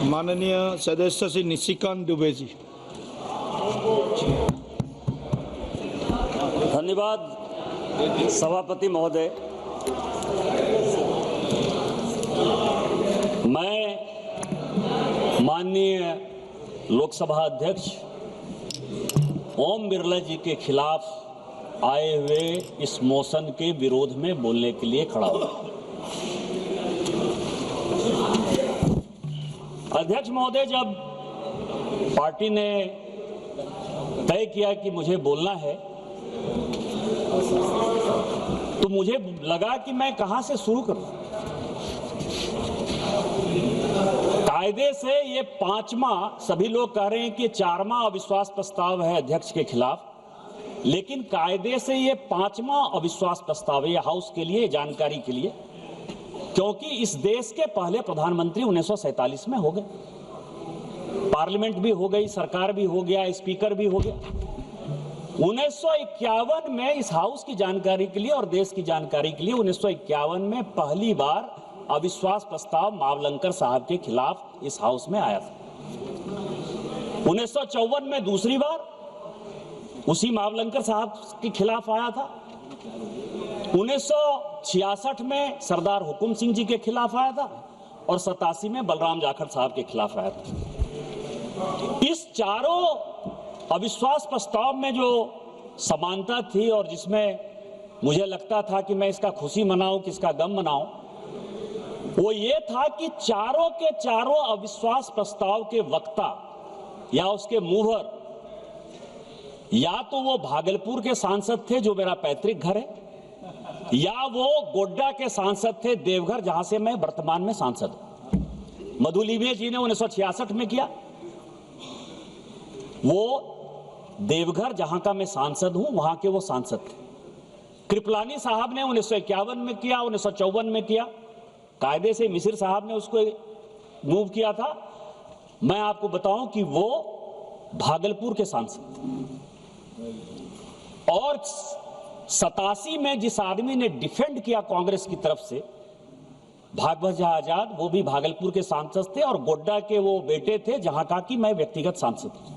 माननीय सदस्य श्री निशिकांत दुबे जी। धन्यवाद सभापति महोदय। मैं माननीय लोकसभा अध्यक्ष ओम बिरला जी के खिलाफ आए हुए इस मोशन के विरोध में बोलने के लिए खड़ा हूं। अध्यक्ष महोदय, जब पार्टी ने तय किया कि मुझे बोलना है तो मुझे लगा कि मैं कहां से शुरू करूं। कायदे से ये पांचवा, सभी लोग कह रहे हैं कि चारवां अविश्वास प्रस्ताव है अध्यक्ष के खिलाफ, लेकिन कायदे से ये पांचवा अविश्वास प्रस्ताव है ये हाउस के लिए, जानकारी के लिए, क्योंकि इस देश के पहले प्रधानमंत्री 1947 में हो गए, पार्लियामेंट भी हो गई, सरकार भी हो गया, स्पीकर भी हो गया। 1951 में इस हाउस की जानकारी के लिए और देश की जानकारी के लिए 1951 में पहली बार अविश्वास प्रस्ताव मावलंकर साहब के खिलाफ इस हाउस में आया था। 1954 में दूसरी बार उसी मावलंकर साहब के खिलाफ आया था। 1966 में सरदार हुकुम सिंह जी के खिलाफ आया था और 87 में बलराम जाखड़ साहब के खिलाफ आया था। इस चारों अविश्वास प्रस्ताव में जो समानता थी और जिसमें मुझे लगता था कि मैं इसका खुशी मनाऊं कि इसका गम मनाऊं, वो ये था कि चारों के चारों अविश्वास प्रस्ताव के वक्ता या उसके मूवर या तो वो भागलपुर के सांसद थे जो मेरा पैतृक घर है, या वो गोड्डा के सांसद थे देवघर, जहां से मैं वर्तमान में सांसद हूं। मधुलिवे जी ने 1966 में किया, वो देवघर जहां का मैं सांसद हूं वहां के वो सांसद थे। कृपलानी साहब ने 1951 में किया, 1954 में किया, कायदे से मिसिर साहब ने उसको मूव किया था। मैं आपको बताऊं कि वो भागलपुर के सांसद थे। और 87 में जिस आदमी ने डिफेंड किया कांग्रेस की तरफ से, भागवत झा आजाद, वो भी भागलपुर के सांसद थे और गोड्डा के वो बेटे थे, जहां का कि मैं व्यक्तिगत सांसद हूं।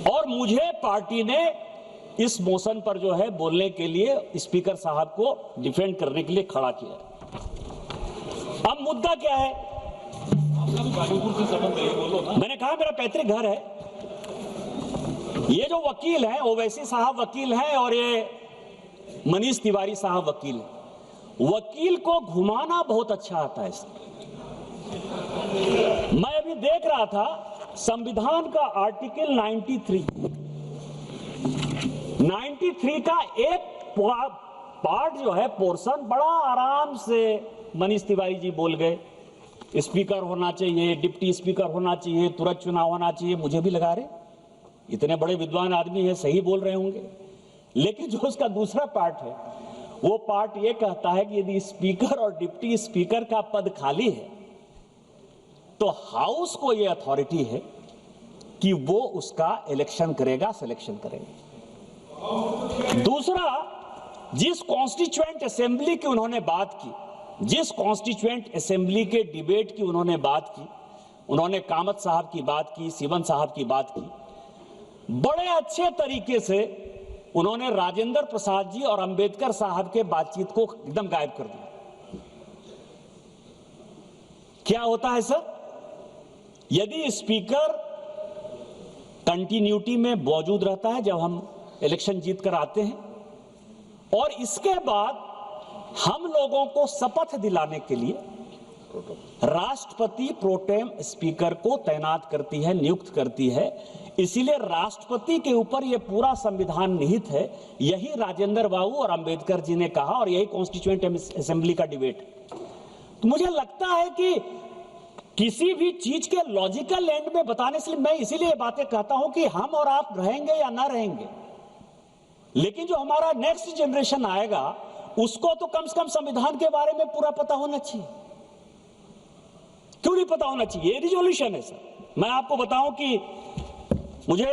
और मुझे पार्टी ने इस मोशन पर जो है बोलने के लिए स्पीकर साहब को डिफेंड करने के लिए खड़ा किया। अब मुद्दा क्या है? मैंने कहा मेरा पैतृक घर है। ये जो वकील हैं, ओवैसी साहब वकील हैं और ये मनीष तिवारी साहब वकील हैं। वकील को घुमाना बहुत अच्छा आता है। मैं अभी देख रहा था संविधान का आर्टिकल 93 का एक पार्ट जो है, पोर्शन, बड़ा आराम से मनीष तिवारी जी बोल गए। स्पीकर होना चाहिए, डिप्टी स्पीकर होना चाहिए, तुरंत चुनाव होना चाहिए। मुझे भी लगा रहे इतने बड़े विद्वान आदमी है, सही बोल रहे होंगे। लेकिन जो उसका दूसरा पार्ट है, वो पार्ट ये कहता है कि यदि स्पीकर और डिप्टी स्पीकर का पद खाली है तो हाउस को ये अथॉरिटी है कि वो उसका इलेक्शन करेगा, सिलेक्शन करेगा। दूसरा, जिस कॉन्स्टिट्यूएंट असेंबली की उन्होंने बात की, जिस कॉन्स्टिट्यूएंट असेंबली के डिबेट की उन्होंने बात की, उन्होंने कामत साहब की बात की, सिवन साहब की बात की, बड़े अच्छे तरीके से उन्होंने राजेंद्र प्रसाद जी और अंबेडकर साहब के बातचीत को एकदम गायब कर दिया। क्या होता है सर? यदि स्पीकर कंटिन्यूटी में मौजूद रहता है जब हम इलेक्शन जीत कर आते हैं, और इसके बाद हम लोगों को शपथ दिलाने के लिए राष्ट्रपति प्रोटेम स्पीकर को तैनात करती है, नियुक्त करती है। इसीलिए राष्ट्रपति के ऊपर यह पूरा संविधान निहित है। यही राजेंद्र बाबू और अंबेडकर जी ने कहा और यही कॉन्स्टिट्यूएंट असेंबली का डिबेट। तो मुझे लगता है कि किसी भी चीज के लॉजिकल एंड में बताने से मैं इसीलिए बातें कहता हूं कि हम और आप रहेंगे या ना रहेंगे, लेकिन जो हमारा नेक्स्ट जनरेशन आएगा उसको तो कम से कम संविधान के बारे में पूरा पता होना चाहिए। क्यों नहीं पता होना चाहिए? ये रिजोल्यूशन है सर। मैं आपको बताऊं कि मुझे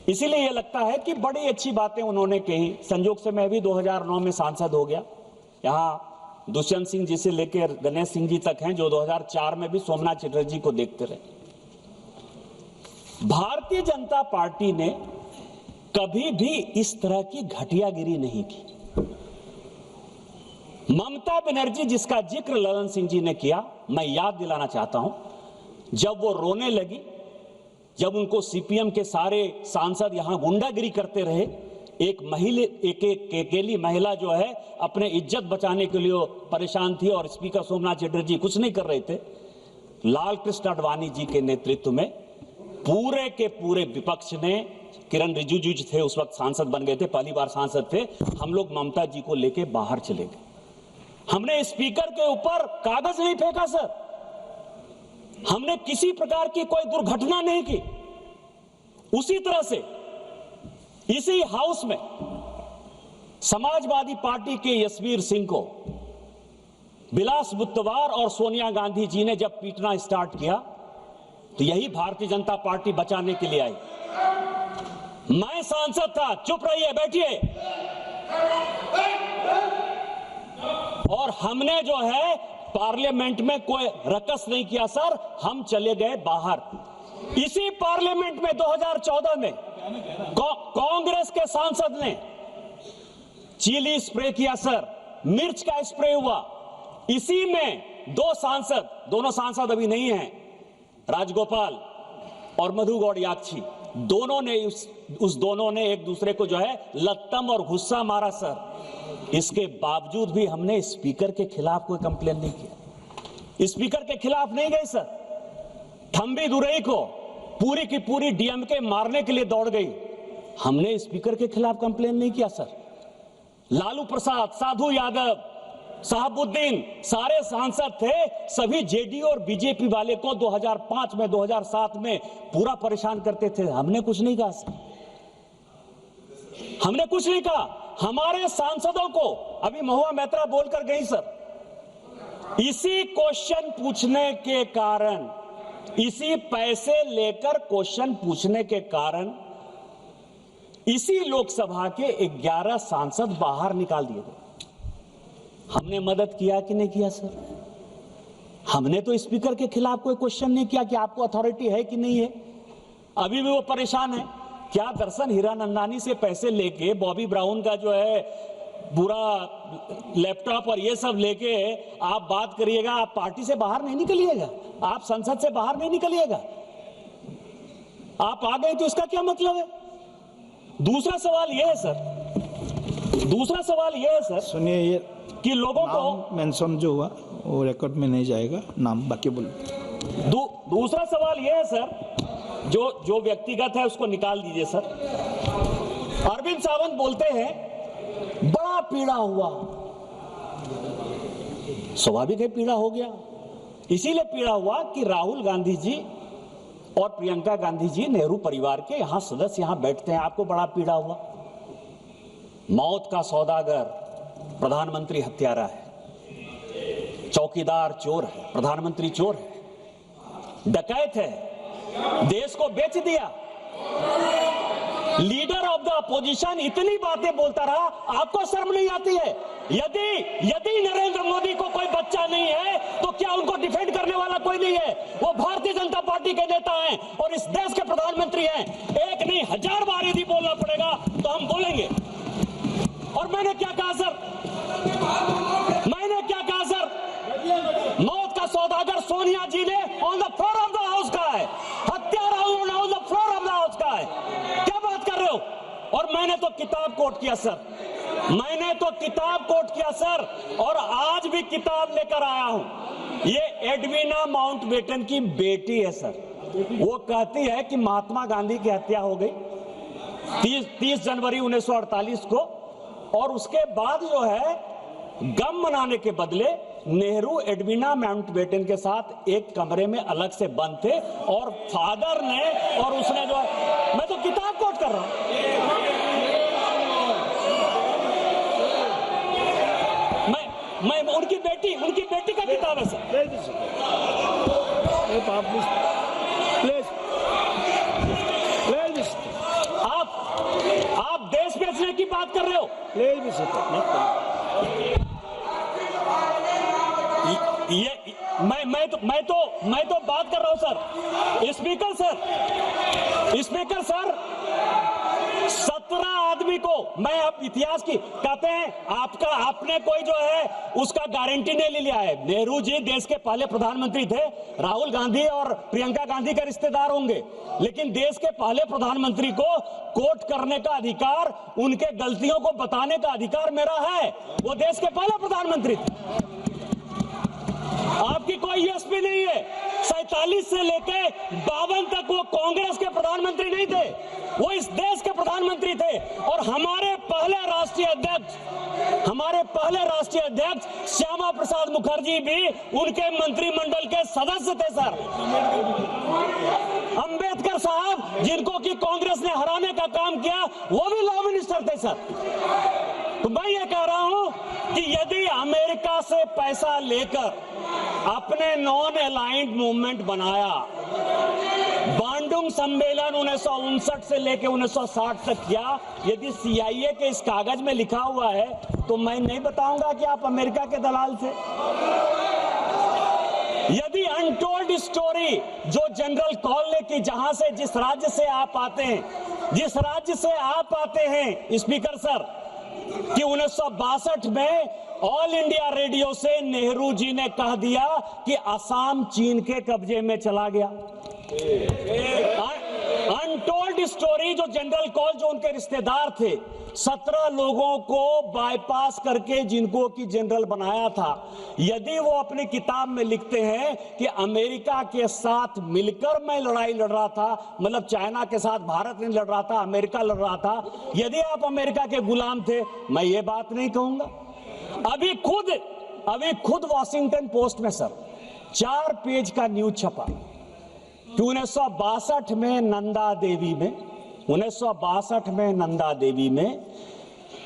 इसीलिए ये लगता है कि बड़ी अच्छी बातें उन्होंने कही। संयोग से मैं भी 2009 में सांसद हो गया। यहाँ दुष्यंत सिंह जी से लेकर गणेश सिंह जी तक हैं, जो 2004 में भी सोमनाथ चटर्जी को देखते रहे। भारतीय जनता पार्टी ने कभी भी इस तरह की घटियागिरी नहीं की। ममता बनर्जी, जिसका जिक्र ललन सिंह जी ने किया, मैं याद दिलाना चाहता हूं, जब वो रोने लगी, जब उनको सीपीएम के सारे सांसद यहां गुंडागिरी करते रहे, एक अकेली महिला जो है अपने इज्जत बचाने के लिए परेशान थी और स्पीकर सोमनाथ चटर्जी कुछ नहीं कर रहे थे। लाल कृष्ण आडवाणी जी के नेतृत्व में पूरे के पूरे विपक्ष ने, किरण रिजिजू जी थे उस वक्त सांसद बन गए थे, पहली बार सांसद थे, हम लोग ममता जी को लेके बाहर चले गए। हमने स्पीकर के ऊपर कागज नहीं फेंका सर, हमने किसी प्रकार की कोई दुर्घटना नहीं की। उसी तरह से इसी हाउस में समाजवादी पार्टी के यशवीर सिंह को बिलास बुत्तवार और सोनिया गांधी जी ने जब पीटना स्टार्ट किया तो यही भारतीय जनता पार्टी बचाने के लिए आई। मैं सांसद था, चुप रहिए, बैठिए, और हमने जो है पार्लियामेंट में कोई रकस नहीं किया सर, हम चले गए बाहर। इसी पार्लियामेंट में 2014 में कांग्रेस के सांसद ने चिली स्प्रे किया सर, मिर्च का स्प्रे हुआ। इसी में दोनों सांसद अभी नहीं हैं, राजगोपाल और मधु गौड़ याक्षी, दोनों ने एक दूसरे को जो है लत्तम और गुस्सा मारा सर। इसके बावजूद भी हमने स्पीकर के खिलाफ कोई कंप्लेन नहीं किया, स्पीकर के खिलाफ नहीं गए सर। थम्बी दुरई को पूरी की पूरी डीएमके मारने के लिए दौड़ गई, हमने स्पीकर के खिलाफ कंप्लेन नहीं किया सर। लालू प्रसाद, साधु यादव, साहबुद्दीन, सारे सांसद थे, सभी जेडीयू और बीजेपी वाले को 2005 में 2007 में पूरा परेशान करते थे, हमने कुछ नहीं कहा सर, हमने कुछ नहीं कहा। हमारे सांसदों को अभी महुआ मैत्रा बोलकर गई सर, इसी क्वेश्चन पूछने के कारण, इसी पैसे लेकर क्वेश्चन पूछने के कारण इसी लोकसभा के 11 सांसद बाहर निकाल दिए गए। हमने मदद किया कि नहीं किया सर? हमने तो स्पीकर के खिलाफ कोई क्वेश्चन नहीं किया कि आपको अथॉरिटी है कि नहीं है। अभी भी वो परेशान है। क्या दर्शन हीरानंदानी से पैसे लेके, बॉबी ब्राउन का जो है पूरा लैपटॉप और ये सब लेके आप बात करिएगा, आप पार्टी से बाहर नहीं निकलिएगा, आप संसद से बाहर नहीं निकलिएगा, आप आ गए तो इसका क्या मतलब है? दूसरा सवाल यह है सर, सुनिए, ये कि लोगों को मेंशन जो हुआ वो रिकॉर्ड में नहीं जाएगा, नाम बाकी बोलो। दूसरा सवाल यह है सर, जो व्यक्तिगत है उसको निकाल दीजिए सर। अरविंद सावंत बोलते हैं बड़ा पीड़ा हुआ, स्वाभाविक है पीड़ा हो गया, इसीलिए पीड़ा हुआ कि राहुल गांधी जी और प्रियंका गांधी जी नेहरू परिवार के यहां सदस्य यहां बैठते हैं, आपको बड़ा पीड़ा हुआ। मौत का सौदागर प्रधानमंत्री हत्यारा है, चौकीदार चोर है, प्रधानमंत्री चोर है, डकैत है, देश को बेच दिया, लीडर ऑफ द अपोजिशन इतनी बातें बोलता रहा, आपको शर्म नहीं आती है? यदि नरेंद्र मोदी को कोई बच्चा नहीं है तो क्या उनको डिफेंड करने वाला कोई नहीं है? वो भारतीय जनता पार्टी के नेता हैं और इस देश के प्रधानमंत्री हैं। एक नहीं 1000 बार यदि बोलना पड़ेगा तो हम बोलेंगे। और मैंने क्या कहा सर? मौत का सौदागर सोनिया जी ने on the floor of the house कहा है, हत्यारा on the floor of the house कहा है। क्या बात कर रहे हो? और मैंने तो किताब कोट किया सर, और आज भी किताब लेकर आया हूं। ये एडविना माउंटबेटन की बेटी है सर, वो कहती है कि महात्मा गांधी की हत्या हो गई 30 जनवरी 1948 को, और उसके बाद जो है गम मनाने के बदले नेहरू एडविना माउंटबेटन के साथ एक कमरे में अलग से बंद थे, और फादर ने और उसने जो, मैं तो किताब कोट कर रहा हूं, मैं उनकी बेटी का किताब है सर। आप देश बेचने की बात कर रहे हो? ये मैं तो बात कर रहा हूं सर। स्पीकर सर 17 आदमी को मैं अब इतिहास की कहते हैं आपने कोई जो है उसका गारंटी नहीं लिया है। नेहरू जी देश के पहले प्रधानमंत्री थे, राहुल गांधी और प्रियंका गांधी के रिश्तेदार होंगे, लेकिन देश के पहले प्रधानमंत्री को कोट करने का अधिकार, उनके गलतियों को बताने का अधिकार मेरा है। वो देश के पहले प्रधानमंत्री थे। आपकी कोई यूएसपी नहीं है। 47 से लेके 52 तक वो कांग्रेस के प्रधानमंत्री नहीं थे, वो इस देश के प्रधानमंत्री थे। और हमारे पहले राष्ट्रीय अध्यक्ष श्यामा प्रसाद मुखर्जी भी उनके मंत्रिमंडल के सदस्य थे सर। अंबेडकर साहब जिनको कि कांग्रेस ने हराने का काम किया, वो भी लॉ मिनिस्टर थे सर। तो मैं ये कह रहा हूं कि यदि अमेरिका से पैसा लेकर अपने नॉन अलाइंड मूवमेंट बनाया, बांडुंग सम्मेलन 1959 से लेकर 1960 तक किया, यदि CIA के इस कागज में लिखा हुआ है तो मैं नहीं बताऊंगा कि आप अमेरिका के दलाल थे। यदि अनटोल्ड स्टोरी जो जनरल कॉल ने की, जहां से जिस राज्य से आप आते हैं स्पीकर सर, कि 1962 में ऑल इंडिया रेडियो से नेहरू जी ने कह दिया कि असम चीन के कब्जे में चला गया। अनटोल्ड स्टोरी जो जनरल कॉल जो उनके रिश्तेदार थे, 17 लोगों को बाईपास करके जिनको कि जनरल बनाया था, यदि वो अपनी किताब में लिखते हैं कि अमेरिका के साथ मिलकर मैं लड़ाई लड़ रहा था, मतलब चाइना के साथ भारत नहीं लड़ रहा था, अमेरिका लड़ रहा था, यदि आप अमेरिका के गुलाम थे, मैं ये बात नहीं कहूंगा। अभी खुद वॉशिंगटन पोस्ट में सर 4 पेज का न्यूज छपा कि 1962 में नंदा देवी में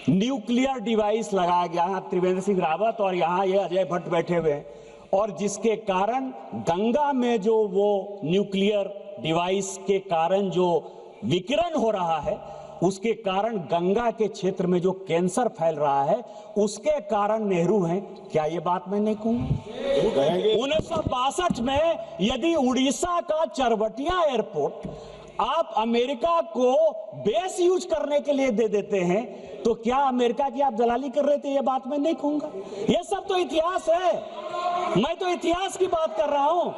न्यूक्लियर डिवाइस लगाया गया। यहाँ त्रिवेंद्र सिंह रावत और यहाँ ये अजय भट्ट बैठे हुए हैं, और जिसके कारण गंगा में जो वो न्यूक्लियर डिवाइस के कारण जो विकिरण हो रहा है, उसके कारण गंगा के क्षेत्र में जो कैंसर फैल रहा है, उसके कारण नेहरू हैं। क्या ये बात मैं नहीं कहूंगा? 1962 में यदि उड़ीसा का चरबटिया एयरपोर्ट आप अमेरिका को बेस यूज करने के लिए दे देते हैं, तो क्या अमेरिका की आप दलाली कर रहे थे? ये बात मैं नहीं कहूंगा। ये सब तो इतिहास है, मैं तो इतिहास की बात कर रहा हूं।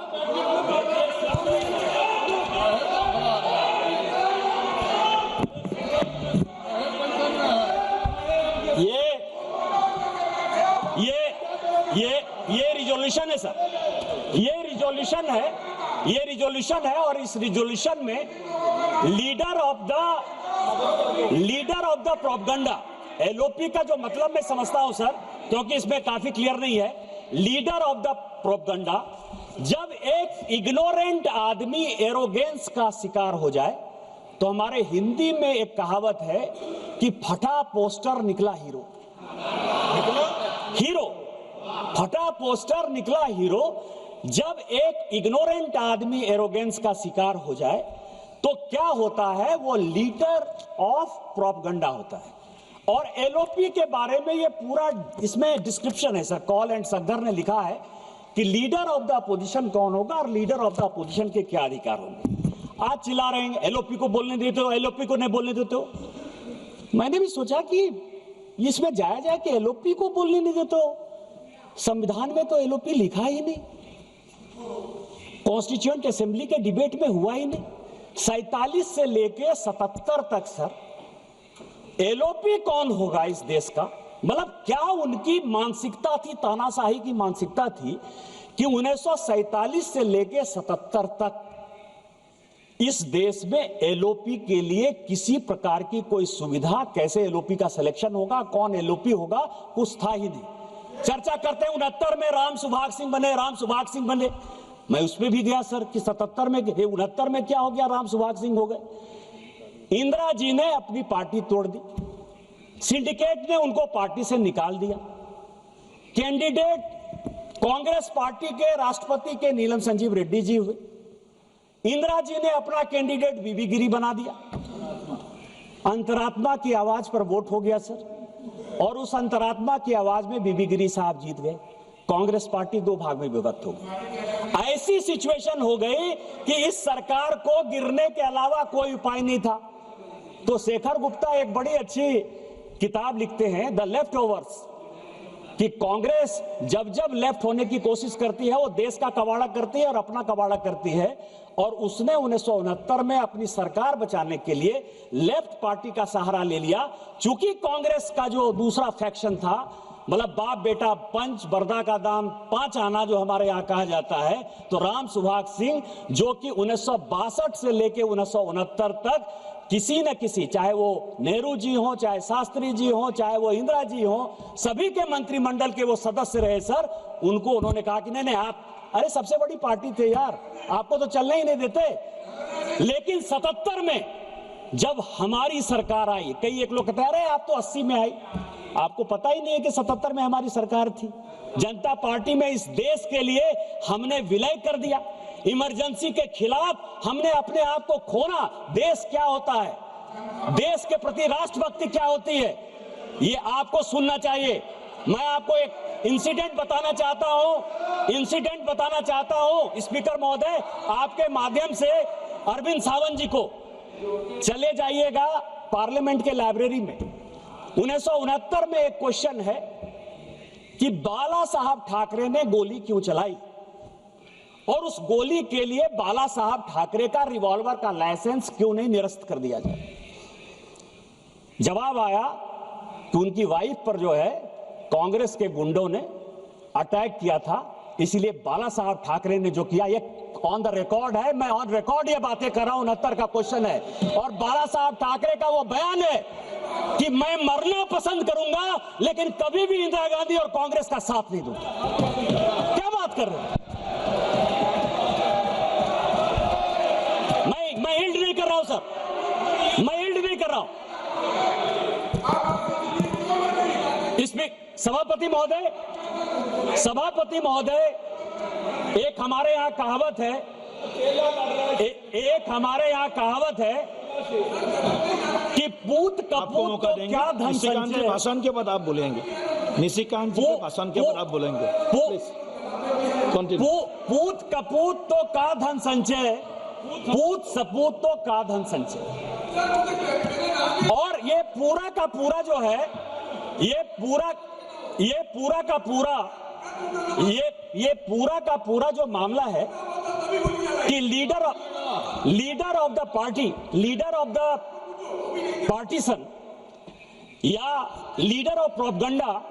ये रिजोल्यूशन है सर, ये रिजोल्यूशन है और इस रिजोल्यूशन में leader of the propaganda, LOP का जो मतलब मैं समझता हूं सर, क्योंकि इसमें काफी क्लियर नहीं है। लीडर ऑफ द प्रोपगंडा, जब एक इग्नोरेंट आदमी एरोगेंस का शिकार हो जाए, तो हमारे हिंदी में एक कहावत है कि फटा पोस्टर निकला हीरो। फटा पोस्टर निकला हीरो। जब एक इग्नोरेंट आदमी एरोगेंस का शिकार हो जाए तो क्या होता है? वो लीडर ऑफ प्रोपगंडा होता है। और LOP के बारे में ये पूरा इसमें डिस्क्रिप्शन है सर। कॉल एंड सगदर ने लिखा है कि लीडर ऑफ द अपोजिशन कौन होगा और लीडर ऑफ द अपोजिशन के क्या अधिकार होंगे। आज चिल्ला रहे हैं LOP को बोलने देते हो, LOP को नहीं बोलने देते हो। मैंने भी सोचा कि इसमें जायज है कि LOP को बोलने नहीं देते हो। संविधान में तो LOP लिखा ही नहीं, कॉन्स्टिट्यूएंट असेंबली के डिबेट में हुआ ही नहीं। 47 से लेके 77 तक सर LOP कौन होगा इस देश का? मतलब क्या उनकी मानसिकता थी, तानाशाही की मानसिकता थी कि 1947 से लेके 77 तक इस देश में LOP के लिए किसी प्रकार की कोई सुविधा, कैसे LOP का सिलेक्शन होगा, कौन LOP होगा, कुछ था ही नहीं। चर्चा करते हैं 69 में राम सुभाग सिंह बने। मैं उसमें भी गया सर कि 77 में 69 में क्या हो गया, राम सुभाग सिंह हो गए। इंदिरा जी ने अपनी पार्टी तोड़ दी, सिंडिकेट ने उनको पार्टी से निकाल दिया। कैंडिडेट कांग्रेस पार्टी के राष्ट्रपति के नीलम संजीव रेड्डी जी हुए। इंदिरा जी ने अपना कैंडिडेट बीबी गिरी बना दिया। अंतरात्मा की आवाज पर वोट हो गया सर, और उस अंतरात्मा की आवाज में बीबी गिरी साहब जीत गए। कांग्रेस पार्टी दो भाग में विभक्त हो गई। ऐसी सिचुएशन हो गई कि इस सरकार को गिरने के अलावा कोई उपाय नहीं था। तो शेखर गुप्ता एक बड़ी अच्छी किताब लिखते हैं, द लेफ्ट ओवर्स, कि कांग्रेस जब जब लेफ्ट होने की कोशिश करती है वो देश का कबाड़ा करती है और अपना कबाड़ा करती है। और उसने 1969 में अपनी सरकार बचाने के लिए लेफ्ट पार्टी का सहारा ले लिया। चूंकि कांग्रेस का जो दूसरा फैक्शन था, मतलब बाप बेटा पंच, बरदा का दाम 5 आना जो हमारे यहाँ कहा जाता है, तो राम सुभाष सिंह जो कि 1962 से लेके 1969 तक किसी न किसी, चाहे वो नेहरू जी हो, चाहे शास्त्री जी हो, चाहे वो इंदिरा जी हो, सभी के मंत्रिमंडल के वो सदस्य रहे सर। उनको उन्होंने कहा कि नहीं नहीं आप, अरे सबसे बड़ी पार्टी थे यार, आपको तो चलने ही नहीं देते। लेकिन 77 में जब हमारी सरकार आई, कई एक लोग कहते हैं अरे आप तो 80 में आई, आपको पता ही नहीं है कि 77 में हमारी सरकार थी। जनता पार्टी में इस देश के लिए हमने विलय कर दिया। इमरजेंसी के खिलाफ हमने अपने आप को खोना। देश क्या होता है, देश के प्रति राष्ट्रभक्ति क्या होती है, ये आपको सुनना चाहिए। मैं आपको एक इंसिडेंट बताना चाहता हूं स्पीकर महोदय, आपके माध्यम से अरविंद सावंत जी को, चले जाइएगा पार्लियामेंट के लाइब्रेरी में। 1969 में एक क्वेश्चन है कि बाला साहब ठाकरे ने गोली क्यों चलाई और उस गोली के लिए बाला साहब ठाकरे का रिवॉल्वर का लाइसेंस क्यों नहीं निरस्त कर दिया जाए। जवाब आया कि उनकी वाइफ पर जो है कांग्रेस के गुंडों ने अटैक किया था, इसलिए बाला साहब ठाकरे ने जो किया, ये ऑन द रिकॉर्ड है, मैं ऑन रिकॉर्ड ये बातें कर रहा हूं। 69 का क्वेश्चन है और बाला साहब ठाकरे का वो बयान है कि मैं मरना पसंद करूंगा लेकिन कभी भी इंदिरा गांधी और कांग्रेस का साथ नहीं दूंगा। क्या बात कर रहे हैं? मैं हिल्ड नहीं कर रहा हूं सर, मैं हिल्ड नहीं कर रहा हूं। इसमें सभापति महोदय, एक हमारे यहाँ कहावत है, कि पूत कपूत तो क्या धन संचय। भाषण के बाद आप बोलेंगे, निशिकांत जी के भाषण के बाद आप बोलेंगे। पूत कपूत तो का धन संचय, पूत सपूत तो का धन संचय। और ये पूरा का पूरा जो है, ये पूरा का पूरा जो मामला है कि leader of the party, leader of the partition या लीडर ऑफ प्रोपगंडा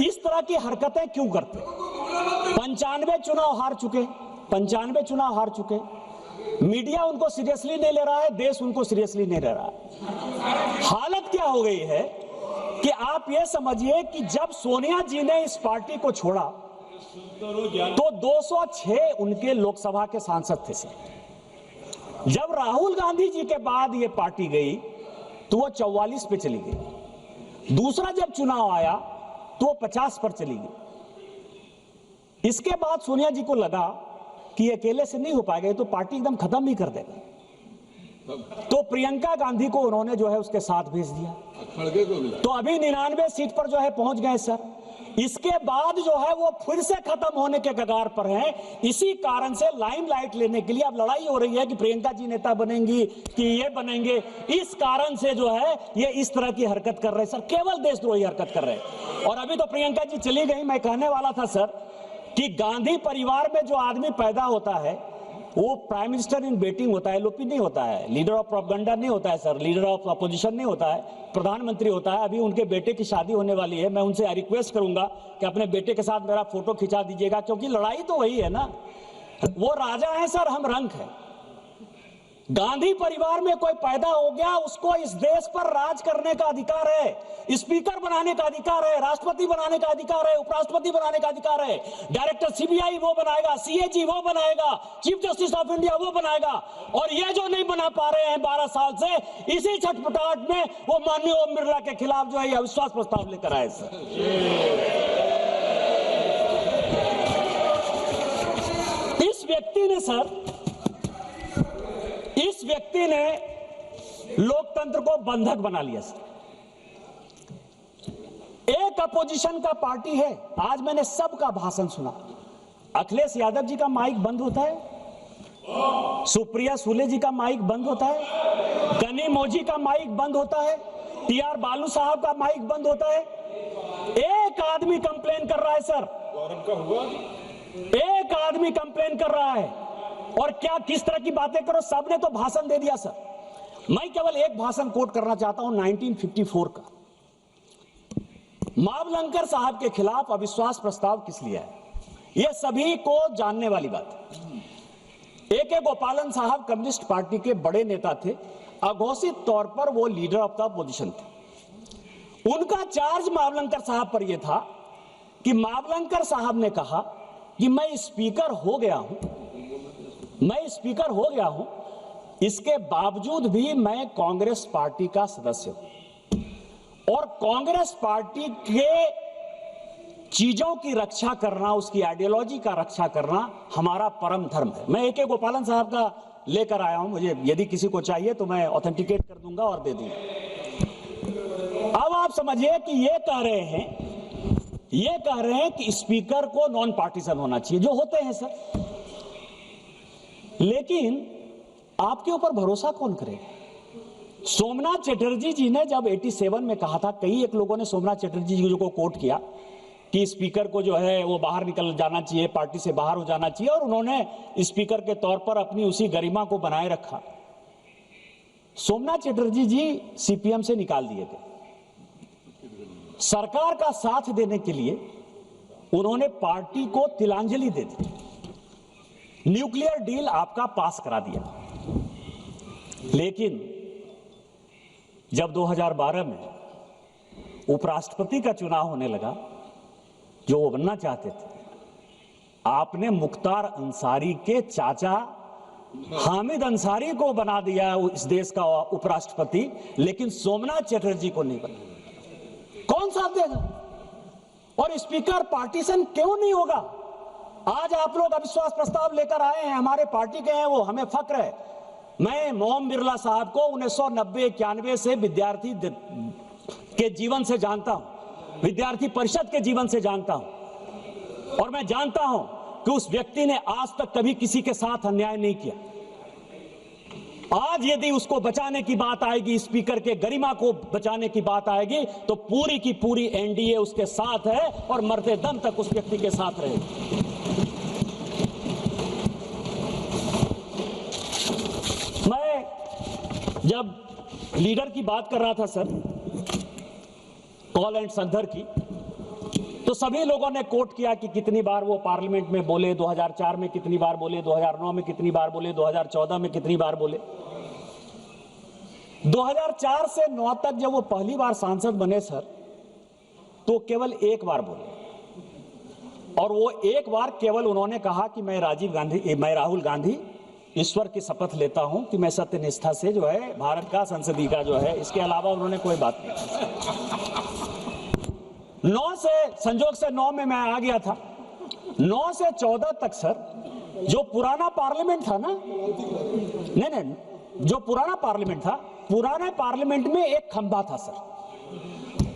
इस तरह की हरकतें क्यों करते? 95 चुनाव हार चुके, मीडिया उनको सीरियसली नहीं ले रहा है, देश उनको सीरियसली नहीं ले रहा है। हालत क्या हो गई है कि आप ये समझिए कि जब सोनिया जी ने इस पार्टी को छोड़ा तो 206 उनके लोकसभा के सांसद थे सर। जब राहुल गांधी जी के बाद ये पार्टी गई तो वो 44 पे चली गई। दूसरा जब चुनाव आया तो वो 50 पर चली गई। इसके बाद सोनिया जी को लगा कि अकेले से नहीं हो पाएगा, तो पार्टी एकदम खत्म ही कर देगा, तो प्रियंका गांधी को उन्होंने जो है उसके साथ भेज दिया। तो अभी 99 सीट पर जो है पहुंच गए सर। इसके बाद जो है वो फिर से खत्म होने के कगार पर हैं। इसी कारण से लाइमलाइट लेने के लिए अब लड़ाई हो रही है कि प्रियंका जी नेता बनेंगी कि ये बनेंगे। इस कारण से जो है ये इस तरह की हरकत कर रहे हैं सर, केवल देशद्रोही हरकत कर रहे हैं। और अभी तो प्रियंका जी चली गई। मैं कहने वाला था सर कि गांधी परिवार में जो आदमी पैदा होता है वो प्राइम मिनिस्टर इन वेटिंग होता है, एलओपी नहीं होता है, लीडर ऑफ प्रोपगेंडा नहीं होता है सर, लीडर ऑफ अपोजिशन नहीं होता है, प्रधानमंत्री होता है। अभी उनके बेटे की शादी होने वाली है, मैं उनसे रिक्वेस्ट करूंगा कि अपने बेटे के साथ मेरा फोटो खिंचा दीजिएगा, क्योंकि लड़ाई तो वही है ना। वो राजा है सर, हम रंक है। गांधी परिवार में कोई पैदा हो गया, उसको इस देश पर राज करने का अधिकार है, स्पीकर बनाने का अधिकार है, राष्ट्रपति बनाने का अधिकार है, उपराष्ट्रपति बनाने का अधिकार है, डायरेक्टर सीबीआई वो बनाएगा, सीएजी वो बनाएगा, चीफ जस्टिस ऑफ इंडिया वो बनाएगा। और ये जो नहीं बना पा रहे हैं 12 साल से, इसी छटपटाहट में वो माननीय ओम बिरला के खिलाफ जो है ये अविश्वास प्रस्ताव लेकर आए सर। इस व्यक्ति ने लोकतंत्र को बंधक बना लिया सर। एक अपोजिशन का पार्टी है। आज मैंने सबका भाषण सुना। अखिलेश यादव जी का माइक बंद होता है, सुप्रिया सुले जी का माइक बंद होता है, गनी मौजी का माइक बंद होता है, टीआर बालू साहब का माइक बंद होता है। एक आदमी कंप्लेन कर रहा है सर, एक आदमी कंप्लेन कर रहा है। और क्या किस तरह की बातें करो, सबने तो भाषण दे दिया सर। मैं केवल एक भाषण कोट करना चाहता हूं 1954 का। मावलंकर साहब के खिलाफ अविश्वास प्रस्ताव किस लिए है, यह सभी को जानने वाली बात है। ए.के. गोपालन साहब कम्युनिस्ट पार्टी के बड़े नेता थे, अघोषित तौर पर वो लीडर ऑफ द अपोजिशन थे। उनका चार्ज मावलंकर साहब पर यह था कि मावलंकर साहब ने कहा कि मैं स्पीकर हो गया हूं, इसके बावजूद भी मैं कांग्रेस पार्टी का सदस्य हूं और कांग्रेस पार्टी के चीजों की रक्षा करना, उसकी आइडियोलॉजी का रक्षा करना हमारा परम धर्म है। मैं ए.के. गोपालन साहब का लेकर आया हूं, मुझे यदि किसी को चाहिए तो मैं ऑथेंटिकेट कर दूंगा और दे दूंगा। अब आप समझिए कि ये कह रहे हैं कि स्पीकर को नॉन पार्टीसन होना चाहिए, जो होते हैं सर। लेकिन आपके ऊपर भरोसा कौन करेगा? सोमनाथ चटर्जी जी ने जब 87 में कहा था, कई एक लोगों ने सोमनाथ चटर्जी जी को कोट किया कि स्पीकर को जो है वो बाहर निकल जाना चाहिए, पार्टी से बाहर हो जाना चाहिए, और उन्होंने स्पीकर के तौर पर अपनी उसी गरिमा को बनाए रखा। सोमनाथ चटर्जी जी सीपीएम से निकाल दिए गए। सरकार का साथ देने के लिए उन्होंने पार्टी को तिलांजलि दे दी, न्यूक्लियर डील आपका पास करा दिया। लेकिन जब 2012 में उपराष्ट्रपति का चुनाव होने लगा, जो वो बनना चाहते थे, आपने मुख्तार अंसारी के चाचा हामिद अंसारी को बना दिया इस देश का उपराष्ट्रपति, लेकिन सोमनाथ चटर्जी को नहीं बना। कौन साथ देगा? और स्पीकर पार्टीशन क्यों नहीं होगा? आज आप लोग अविश्वास प्रस्ताव लेकर आए हैं, हमारे पार्टी के हैं, वो हमें फक्र है। मैं मोहन बिरला साहब को 1990-91 से विद्यार्थी के जीवन से जानता हूं, विद्यार्थी परिषद के जीवन से जानता हूं, और मैं जानता हूं कि उस व्यक्ति ने आज तक कभी किसी के साथ अन्याय नहीं किया। आज यदि उसको बचाने की बात आएगी, स्पीकर के गरिमा को बचाने की बात आएगी, तो पूरी की पूरी एनडीए उसके साथ है और मरते दम तक उस व्यक्ति के साथ रहेगी। मैं जब लीडर की बात कर रहा था सर, कॉल एंड संदर की, तो सभी लोगों ने कोट किया कि कितनी बार वो पार्लियामेंट में बोले, 2004 में कितनी बार बोले, 2009 में कितनी बार बोले, 2014 में कितनी बार बोले। 2004 से 9 तक जब वो पहली बार सांसद बने सर, तो केवल एक बार बोले, और वो एक बार केवल उन्होंने कहा कि मैं राहुल गांधी ईश्वर की शपथ लेता हूं कि मैं सत्य निष्ठा से जो है भारत का संसदीय का जो है, इसके अलावा उन्होंने कोई बात नहीं। 9 से संजोग से 9 में मैं आ गया था। 9 से 14 तक सर, जो पुराना पार्लियामेंट था ना, नहीं, जो पुराना पार्लियामेंट था, पुराने पार्लियामेंट में एक खंबा था सर।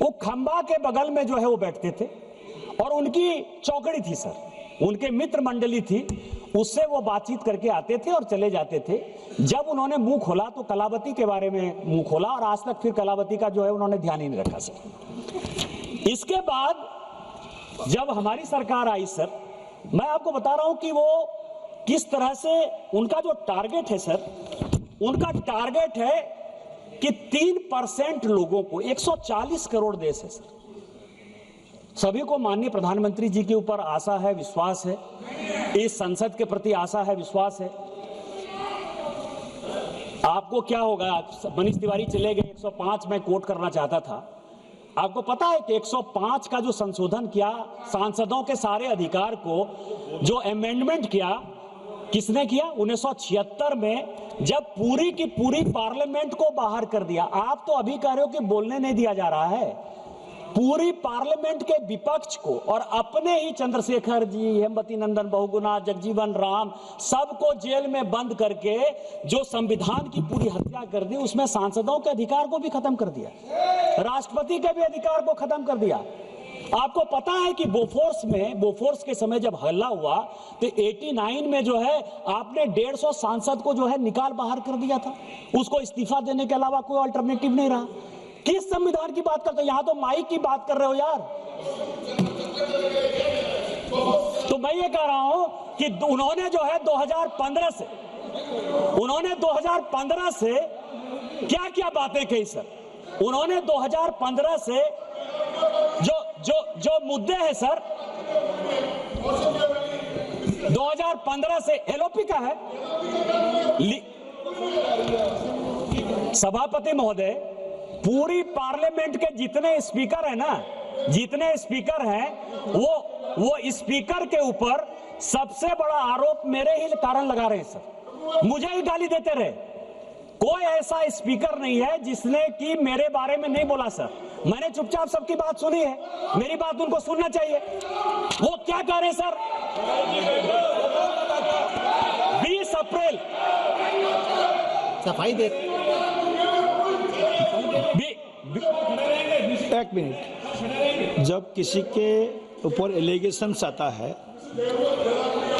वो खंबा के बगल में जो है वो बैठते थे, और उनकी चौकड़ी थी सर, उनके मित्र मंडली थी, उससे वो बातचीत करके आते थे और चले जाते थे। जब उन्होंने मुंह खोला तो कलावती के बारे में मुंह खोला, और आज तक फिर कलावती का जो है उन्होंने ध्यान ही नहीं रखा सर। इसके बाद जब हमारी सरकार आई सर, मैं आपको बता रहा हूं कि वो किस तरह से उनका जो टारगेट है सर, उनका टारगेट है कि 3% लोगों को, 140 करोड़ देश है सर, सभी को माननीय प्रधानमंत्री जी के ऊपर आशा है, विश्वास है, इस संसद के प्रति आशा है, विश्वास है। आपको क्या होगा, मनीष तिवारी चले गए, 105 में कोट करना चाहता था। आपको पता है कि 105 का जो संशोधन किया, सांसदों के सारे अधिकार को जो अमेंडमेंट किया, किसने किया? 1976 में, जब पूरी की पूरी पार्लियामेंट को बाहर कर दिया। आप तो अभी कह रहे हो कि बोलने नहीं दिया जा रहा है। पूरी पार्लियामेंट के विपक्ष को और अपने ही चंद्रशेखर जी, हेमवती नंदन बहुगुणा, जगजीवन राम सबको जेल में बंद करके जो संविधान की पूरी हत्या कर दी, उसमें सांसदों के अधिकार को भी खत्म कर दिया, राष्ट्रपति के भी अधिकार को खत्म कर दिया। आपको पता है कि बोफोर्स के समय जब हल्ला हुआ तो 89 में जो है आपने 150 सांसद को जो है निकाल बाहर कर दिया था, उसको इस्तीफा देने के अलावा कोई अल्टरनेटिव नहीं रहा। किस संविधान की बात करते हो? यहां तो माइक की बात कर रहे हो यार। तो मैं ये कह रहा हूं कि उन्होंने जो है 2015 से क्या क्या बातें कही सर। उन्होंने 2015 से जो मुद्दे हैं सर, 2015 से एलओपी का है। सभापति महोदय, पूरी पार्लियामेंट के जितने स्पीकर हैं वो स्पीकर के ऊपर सबसे बड़ा आरोप मेरे ही कारण लगा रहे हैं सर, मुझे ही गाली देते रहे। कोई ऐसा स्पीकर नहीं है जिसने कि मेरे बारे में नहीं बोला सर। मैंने चुपचाप सबकी बात सुनी है, मेरी बात उनको सुनना चाहिए। वो क्या कह रहे हैं सर? 20 अप्रैल सफाई दे। एक मिनट, जब किसी के ऊपर एलिगेशंस आता है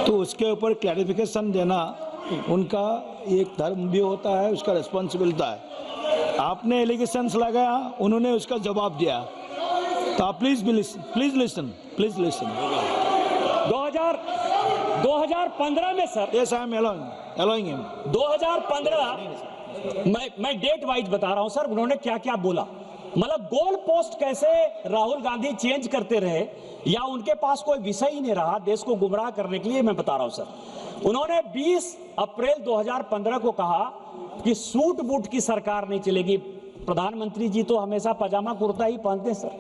तो उसके ऊपर क्लैरिफिकेशन देना उनका एक धर्म भी होता है, उसका रिस्पॉन्सिबिलिटी है। आपने एलिगेशंस लगाया, उन्होंने उसका जवाब दिया, तो आप प्लीज लिसन 2015 में sir, yes I am allowing him. 2015 मैं डेट वाइज बता रहा हूं सर, उन्होंने क्या क्या बोला, मतलब गोल पोस्ट कैसे राहुल गांधी चेंज करते रहे या उनके पास कोई विषय ही नहीं रहा देश को गुमराह करने के लिए, मैं बता रहा हूं सर। उन्होंने 20 अप्रैल 2015 को कहा कि सूट बूट की सरकार नहीं चलेगी। प्रधानमंत्री जी तो हमेशा पजामा कुर्ता ही पहनते हैं सर,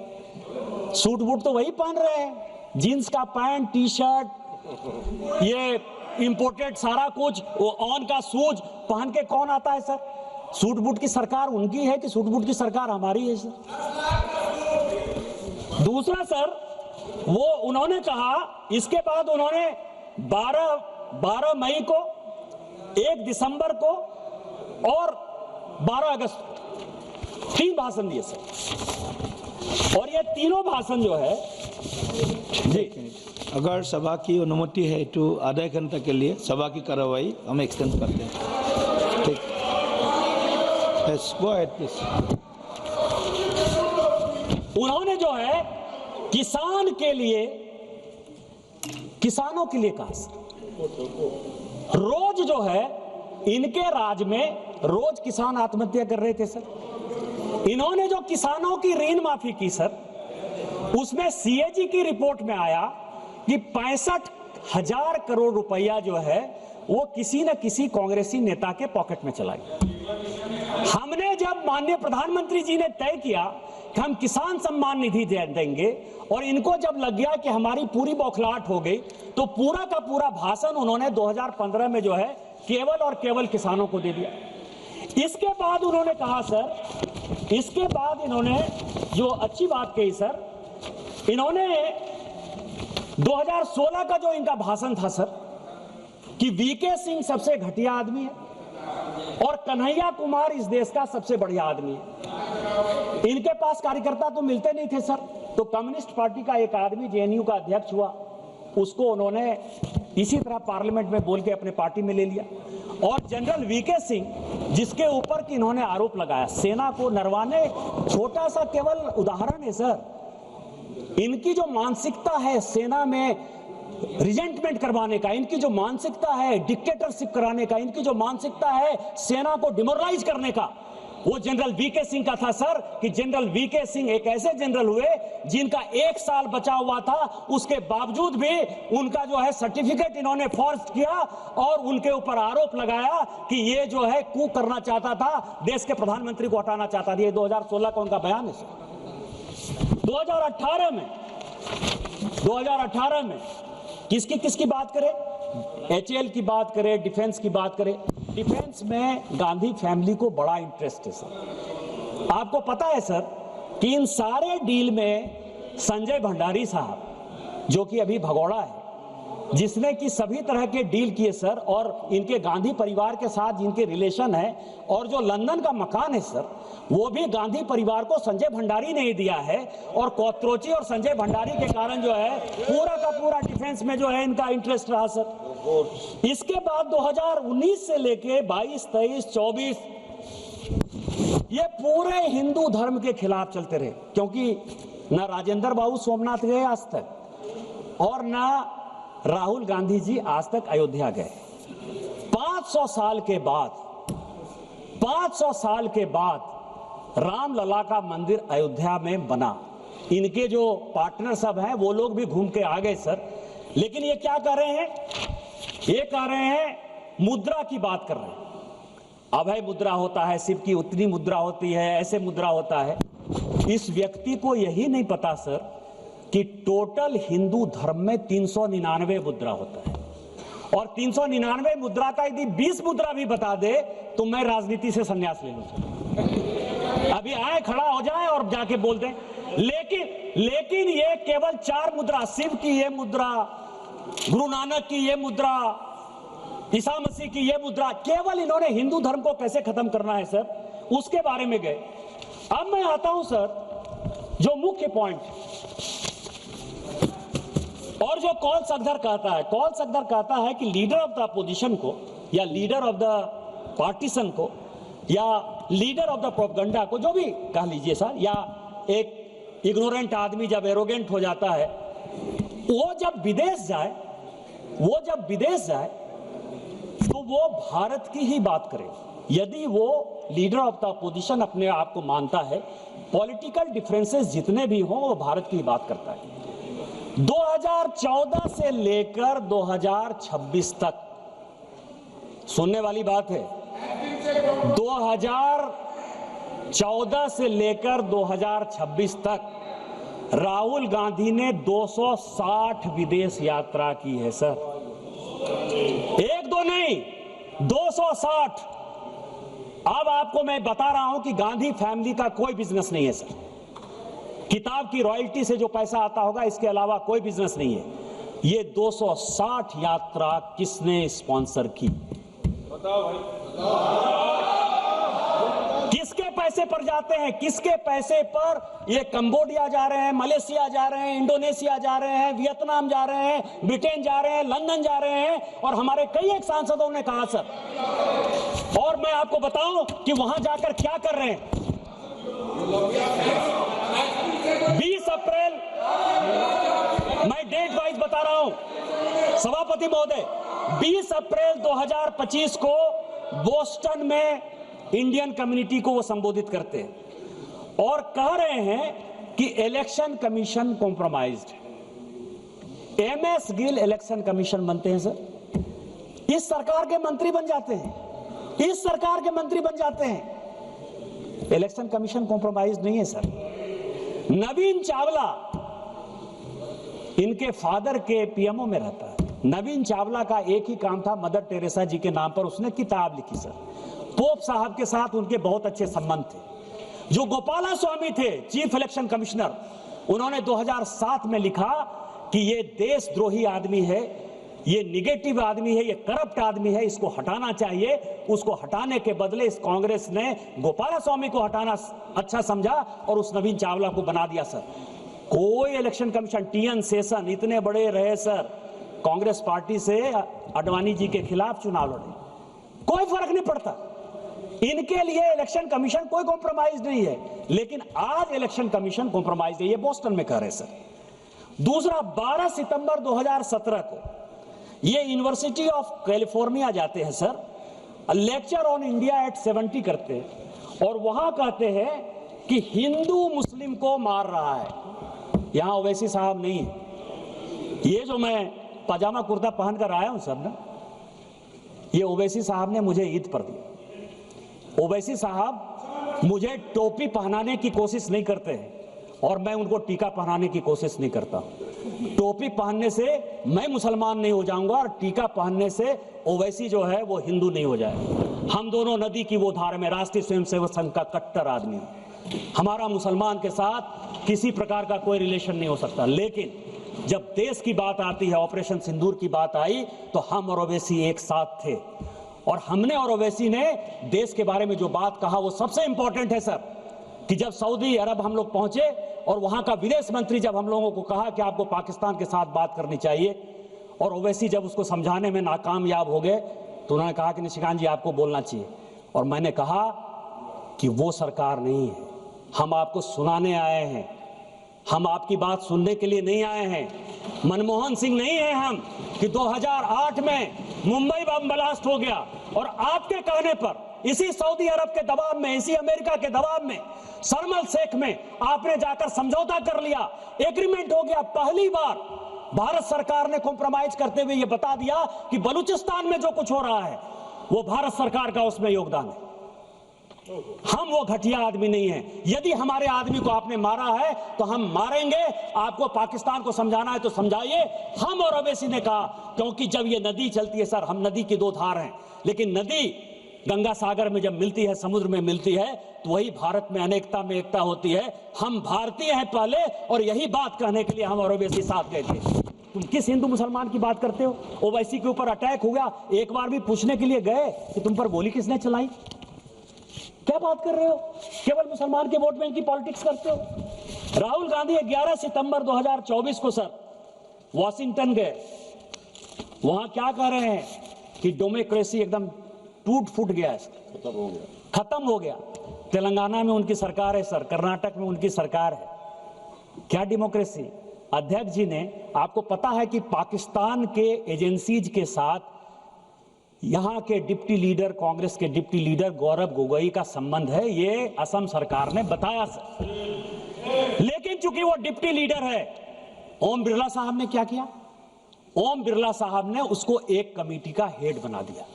सूट बूट तो वही पहन रहे हैं, जीन्स का पैंट, टी शर्ट, ये इंपोर्टेड सारा कुछ, वो ऑन का शूज पहन के कौन आता है सर? सूट बूट की सरकार उनकी है कि सूट बूट की सरकार हमारी है सर? दूसरा सर, वो उन्होंने कहा, इसके बाद उन्होंने 12 मई को, 1 दिसंबर को और 12 अगस्त 3 भाषण दिए सर। और ये तीनों भाषण जो है जी, अगर सभा की अनुमति है तो आधा घंटा के लिए सभा की कार्रवाई हम एक्सटेंड करते हैं। ठीक, यस गो अहेड प्लीज। उन्होंने जो है किसानों के लिए कहा सर, रोज जो है इनके राज में रोज किसान आत्महत्या कर रहे थे सर। इन्होंने जो किसानों की ऋण माफी की सर, उसमें सीएजी की रिपोर्ट में आया कि 65,000 करोड़ रुपया जो है वो किसी न किसी कांग्रेसी नेता के पॉकेट में चला गया। हमने जब माननीय प्रधानमंत्री जी ने तय किया कि हम किसान सम्मान निधि देंगे और इनको जब लग गया कि हमारी पूरी बौखलाहट हो गई, तो पूरा का पूरा भाषण उन्होंने 2015 में जो है केवल और केवल किसानों को दे दिया। इसके बाद उन्होंने कहा सर, इसके बाद इन्होंने जो अच्छी बात कही सर, इन्होंने 2016 का जो इनका भाषण था सर कि वीके सिंह सबसे घटिया आदमी है और कन्हैया कुमार इस देश का सबसे बढ़िया आदमी है। इनके पास कार्यकर्ता तो मिलते नहीं थे सर, तो कम्युनिस्ट पार्टी का एक आदमी जेएनयू का अध्यक्ष हुआ, उसको उन्होंने इसी तरह पार्लियामेंट में बोल के अपने पार्टी में ले लिया। और जनरल वीके सिंह, जिसके ऊपर कि इन्होंने आरोप लगाया सेना को नरवाने, छोटा सा केवल उदाहरण है सर। इनकी जो मानसिकता है सेना में रिजेंटमेंट करवाने का, इनकी जो मानसिकता है डिक्टेटरशिप कराने का, इनकी जो मानसिकता है सेना को डिमोरलाइज करने का, वो जनरल वीके सिंह का था सर। कि जनरल वीके सिंह एक ऐसे जनरल हुए जिनका 1 साल बचा हुआ था, उसके बावजूद भी उनका जो है सर्टिफिकेट इन्होंने फॉर्ज किया और उनके ऊपर आरोप लगाया कि ये जो है कू करना चाहता था, देश के प्रधानमंत्री को हटाना चाहता था। ये 2016 का उनका बयान है सर। 2018 में किसकी बात करें? एचएएल की बात करें, डिफेंस की बात करें। डिफेंस में गांधी फैमिली को बड़ा इंटरेस्ट है सर। आपको पता है सर कि इन सारे डील में संजय भंडारी साहब, जो कि अभी भगोड़ा है, जिसने कि सभी तरह के डील किए सर, और इनके गांधी परिवार के साथ जिनके रिलेशन है, और जो लंदन का मकान है सर, वो भी गांधी परिवार को संजय भंडारी ने ही दिया है। और कोत्रोची और संजय भंडारी के कारण जो है पूरा का पूरा डिफेंस में जो है इनका इंटरेस्ट रहा सर। इसके बाद 2019 से लेके 22, 23, 24 ये पूरे हिंदू धर्म के खिलाफ चलते रहे, क्योंकि ना राजेंद्र बाबू सोमनाथ गए आज तक और ना राहुल गांधी जी आज तक अयोध्या गए। 500 साल के बाद रामलला का मंदिर अयोध्या में बना। इनके जो पार्टनर सब हैं वो लोग भी घूम के आ गए सर। लेकिन ये क्या कर रहे हैं? ये कर रहे हैं मुद्रा की बात कर रहे हैं। अभय मुद्रा होता है, शिव की उतनी मुद्रा होती है, ऐसे मुद्रा होता है। इस व्यक्ति को यही नहीं पता सर कि टोटल हिंदू धर्म में 399 मुद्रा होता है, और 399 मुद्रा का यदि 20 मुद्रा भी बता दे तो मैं राजनीति से संन्यास ले लूं। अभी आए, खड़ा हो जाए और जाके बोल दें। लेकिन ये केवल 4 मुद्रा, शिव की ये मुद्रा, गुरु नानक की ये मुद्रा, ईसा मसीह की ये मुद्रा, केवल इन्होंने हिंदू धर्म को कैसे खत्म करना है सर, उसके बारे में गए। अब मैं आता हूं सर जो मुख्य पॉइंट, और जो कॉल सगदर कहता है कि लीडर ऑफ द अपोजिशन को या लीडर ऑफ द पार्टीशन को या लीडर ऑफ द प्रोपेगेंडा को, जो भी कह लीजिए सर, या एक इग्नोरेंट आदमी जब एरोगेंट हो जाता है, वो जब विदेश जाए तो वो भारत की ही बात करे। यदि वो लीडर ऑफ द अपोजिशन अपने आप को मानता है, पॉलिटिकल डिफरेंसेस जितने भी हों वो भारत की ही बात करता है। 2014 से लेकर 2026 तक, सुनने वाली बात है, 2014 से लेकर 2026 तक राहुल गांधी ने 260 विदेश यात्रा की है सर। 1-2 नहीं, 260। अब आपको मैं बता रहा हूं कि गांधी फैमिली का कोई बिजनेस नहीं है सर। किताब की रॉयल्टी से जो पैसा आता होगा, इसके अलावा कोई बिजनेस नहीं है। ये 260 यात्रा किसने स्पॉन्सर की? बताओ भाई। किसके पैसे पर जाते हैं? किसके पैसे पर ये कंबोडिया जा रहे हैं, मलेशिया जा रहे हैं, इंडोनेशिया जा रहे हैं, वियतनाम जा रहे हैं, ब्रिटेन जा रहे हैं, लंदन जा रहे हैं? और हमारे कई एक सांसदों ने कहा सर, और मैं आपको बताऊं कि वहां जाकर क्या कर रहे हैं। 20 अप्रैल, मैं डेट वाइज बता रहा हूं सभापति महोदय, 20 अप्रैल 2025 को बोस्टन में इंडियन कम्युनिटी को वो संबोधित करते हैं और कह रहे हैं कि इलेक्शन कमीशन कॉम्प्रोमाइज्ड है। एमएस गिल इलेक्शन कमीशन बनते हैं सर, इस सरकार के मंत्री बन जाते हैं, इलेक्शन कमीशन कॉम्प्रोमाइज नहीं है सर। नवीन चावला इनके फादर के पीएमओ में रहता है। नवीन चावला का एक ही काम था, मदर टेरेसा जी के नाम पर उसने किताब लिखी सर। पोप साहब के साथ उनके बहुत अच्छे संबंध थे। जो गोपाला स्वामी थे चीफ इलेक्शन कमिश्नर, उन्होंने 2007 में लिखा कि ये देशद्रोही आदमी है, ये निगेटिव आदमी है, ये करप्ट आदमी है, इसको हटाना चाहिए। उसको हटाने के बदले इस कांग्रेस ने गोपाला स्वामी को हटाना अच्छा समझा और उस नवीन चावला को बना दिया सर। कोई इलेक्शन कमीशन, टीएन शेषन इतने बड़े रहे सर, कांग्रेस पार्टी से अडवाणी जी के खिलाफ चुनाव लड़े, कोई फर्क नहीं पड़ता। इनके लिए इलेक्शन कमीशन कोई कॉम्प्रोमाइज नहीं है, लेकिन आज इलेक्शन कमीशन कॉम्प्रोमाइज है, ये बोस्टन में कह रहे सर। दूसरा, 12 सितंबर 2017 को ये यूनिवर्सिटी ऑफ कैलिफोर्निया जाते हैं sir, lecture on India at 70 करते हैं और वहां कहते हैं कि हिंदू मुस्लिम को मार रहा है। यहां ओवैसी साहब नहीं है, ये जो मैं पजामा कुर्ता पहनकर आया हूं सब ना, ये ओवैसी साहब ने मुझे ईद पर दी। ओवैसी साहब मुझे टोपी पहनाने की कोशिश नहीं करते हैं और मैं उनको टीका पहनाने की कोशिश नहीं करता। टोपी पहनने से मैं मुसलमान नहीं हो जाऊंगा और टीका पहनने से ओवैसी जो है वो हिंदू नहीं हो जाएगा। हम दोनों नदी की वो धार में, राष्ट्रीय स्वयंसेवक संघ का कट्टर आदमी हूं। हमारा मुसलमान के साथ किसी प्रकार का कोई रिलेशन नहीं हो सकता। लेकिन जब देश की बात आती है, ऑपरेशन सिंदूर की बात आई, तो हम और ओवैसी एक साथ थे और हमने और ओवैसी ने देश के बारे में जो बात कहा वो सबसे इंपॉर्टेंट है सर, कि जब सऊदी अरब हम लोग पहुंचे और वहां का विदेश मंत्री जब हम लोगों को कहा कि आपको पाकिस्तान के साथ बात करनी चाहिए और ओवैसी जब उसको समझाने में नाकामयाब हो गए तो उन्होंने कहा कि निशिकांत जी आपको बोलना चाहिए। और मैंने कहा कि वो सरकार नहीं है, हम आपको सुनाने आए हैं, हम आपकी बात सुनने के लिए नहीं आए हैं। मनमोहन सिंह नहीं है हम कि 2008 में मुंबई बम ब्लास्ट हो गया और आपके कहने पर इसी सऊदी अरब के दबाव में, इसी अमेरिका के दबाव में, शर्म अल शेख में आपने जाकर समझौता कर लिया, एग्रीमेंट हो गया। पहली बार भारत सरकार ने कॉम्प्रोमाइज करते हुए यह बता दिया कि बलूचिस्तान में जो कुछ हो रहा है वो भारत सरकार का उसमें योगदान है। हम वो घटिया आदमी नहीं है। यदि हमारे आदमी को आपने मारा है तो हम मारेंगे। आपको पाकिस्तान को समझाना है तो समझाइए। हम और ओवैसी ने कहा, क्योंकि जब ये नदी चलती है सर, हम नदी की दो धार हैं, लेकिन नदी गंगा सागर में जब मिलती है, समुद्र में मिलती है, तो वही भारत में अनेकता में एकता होती है। हम भारतीय हैं पहले, और यही बात कहने के लिए हम और ओवैसी साथ गए थे। तुम किस हिंदू मुसलमान की बात करते हो? ओवैसी के ऊपर अटैक हो गया, एक बार भी पूछने के लिए गए कि तुम पर गोली किसने चलाई? क्या बात कर रहे हो? केवल मुसलमान के वोट बैंक की पॉलिटिक्स करते हो। राहुल गांधी 11 सितंबर 2024 को सर वॉशिंगटन गए। वहां क्या कह रहे हैं कि डेमोक्रेसी एकदम टूट फूट गया है, खत्म हो गया। तेलंगाना में उनकी सरकार है सर, कर्नाटक में उनकी सरकार है। क्या डेमोक्रेसी? अध्यक्ष जी ने, आपको पता है कि पाकिस्तान के एजेंसीज के साथ यहां के डिप्टी लीडर, कांग्रेस के डिप्टी लीडर गौरव गोगोई का संबंध है, ये असम सरकार ने बताया सर। लेकिन चूंकि वो डिप्टी लीडर है, ओम बिरला साहब ने क्या किया? ओम बिरला साहब ने उसको एक कमेटी का हेड बना दिया।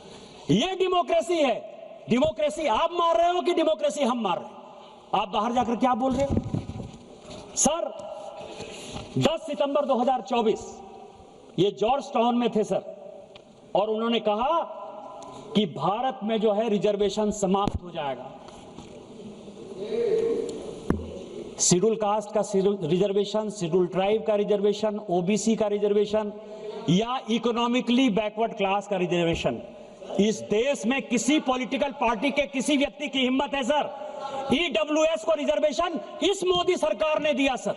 ये डेमोक्रेसी है। डेमोक्रेसी आप मार रहे हो कि डेमोक्रेसी हम मार रहे हैं? आप बाहर जाकर क्या बोल रहे हो सर? 10 सितंबर 2024 ये जॉर्ज टाउन में थे सर, और उन्होंने कहा कि भारत में जो है रिजर्वेशन समाप्त हो जाएगा। शेड्यूल कास्ट का रिजर्वेशन, शेड्यूल ट्राइब का रिजर्वेशन, ओबीसी का रिजर्वेशन या इकोनॉमिकली बैकवर्ड क्लास का रिजर्वेशन, इस देश में किसी पॉलिटिकल पार्टी के किसी व्यक्ति की हिम्मत है सर? ईडब्ल्यूएस को रिजर्वेशन इस मोदी सरकार ने दिया sir.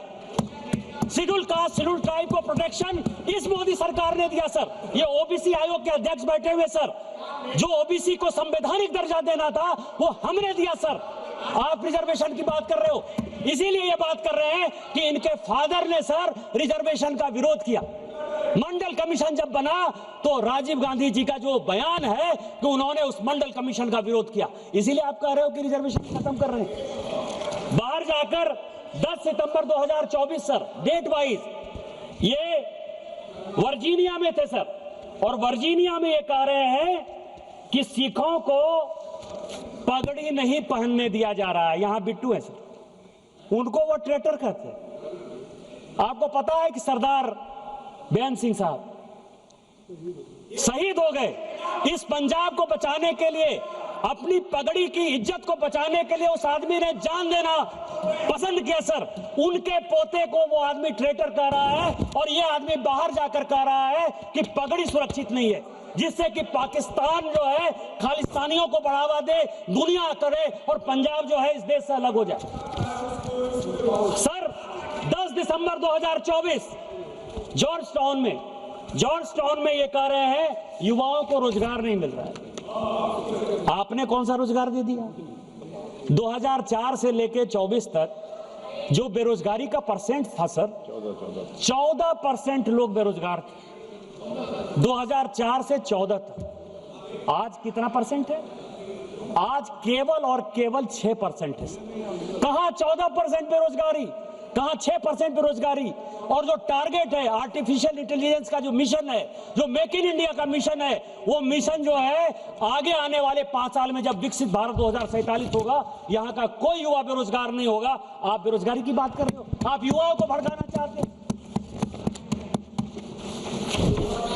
Schedule caste, schedule tribe को प्रोटेक्शन इस मोदी सरकार ने दिया सर। ये ओबीसी आयोग के अध्यक्ष बैठे हुए सर, जो ओबीसी को संवैधानिक दर्जा देना था वो हमने दिया सर। आप रिजर्वेशन की बात कर रहे हो। इसीलिए ये बात कर रहे हैं कि इनके फादर ने सर रिजर्वेशन का विरोध किया। मंडल कमीशन जब बना तो राजीव गांधी जी का जो बयान है कि उन्होंने उस मंडल कमीशन का विरोध किया। इसीलिए आप कह रहे हो कि रिजर्वेशन खत्म कर रहे हैं। बाहर जाकर 10 सितंबर 2024 सर, डेट वाइज ये वर्जीनिया में थे सर, और वर्जीनिया में ये कह रहे हैं कि सिखों को पगड़ी नहीं पहनने दिया जा रहा है। यहां बिट्टू है सर, उनको वो ट्रेटर कहते हैं। आपको पता है कि सरदार बेअंत सिंह साहब शहीद हो गए। इस पंजाब को बचाने के लिए, अपनी पगड़ी की इज्जत को बचाने के लिए उस आदमी ने जान देना पसंद किया सर। उनके पोते को वो आदमी ट्रेटर कह रहा है, और ये आदमी बाहर जाकर कह रहा है कि पगड़ी सुरक्षित नहीं है, जिससे कि पाकिस्तान जो है खालिस्तानियों को बढ़ावा दे, दुनिया करे, और पंजाब जो है इस देश से अलग हो जाए। सर 10 दिसंबर 2024 जॉर्ज टाउन में ये कह रहे हैं युवाओं को रोजगार नहीं मिल रहा है। आपने कौन सा रोजगार दे दिया? 2004 से लेके 24 तक जो बेरोजगारी का परसेंट था सर, 14% लोग बेरोजगार थे 2004 से 14 तक। आज कितना परसेंट है? आज केवल और केवल 6% है। कहां 14% बेरोजगारी, कहां 6% बेरोजगारी? और जो टारगेट है आर्टिफिशियल इंटेलिजेंस का जो मिशन है, जो मेक इन इंडिया का मिशन है, वो मिशन जो है आगे आने वाले 5 साल में जब विकसित भारत 2047 होगा, यहां का कोई युवा बेरोजगार नहीं होगा। आप बेरोजगारी की बात कर रहे हो, आप युवाओं को भड़काना चाहते हैं।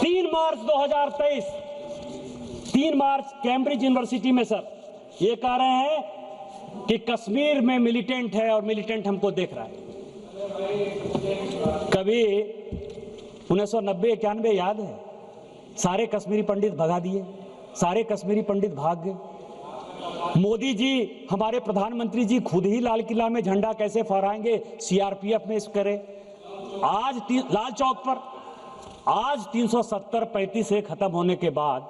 3 मार्च 2023 कैम्ब्रिज यूनिवर्सिटी में सर ये कह रहे हैं कि कश्मीर में मिलिटेंट है और मिलिटेंट हमको देख रहा है। कभी 1990-91 याद है, सारे कश्मीरी पंडित भगा दिए, सारे कश्मीरी पंडित भाग गए। मोदी जी, हमारे प्रधानमंत्री जी खुद ही लाल किला में झंडा कैसे फहराएंगे, सीआरपीएफ में इस करे। आज लाल चौक पर आज 370-35 से खत्म होने के बाद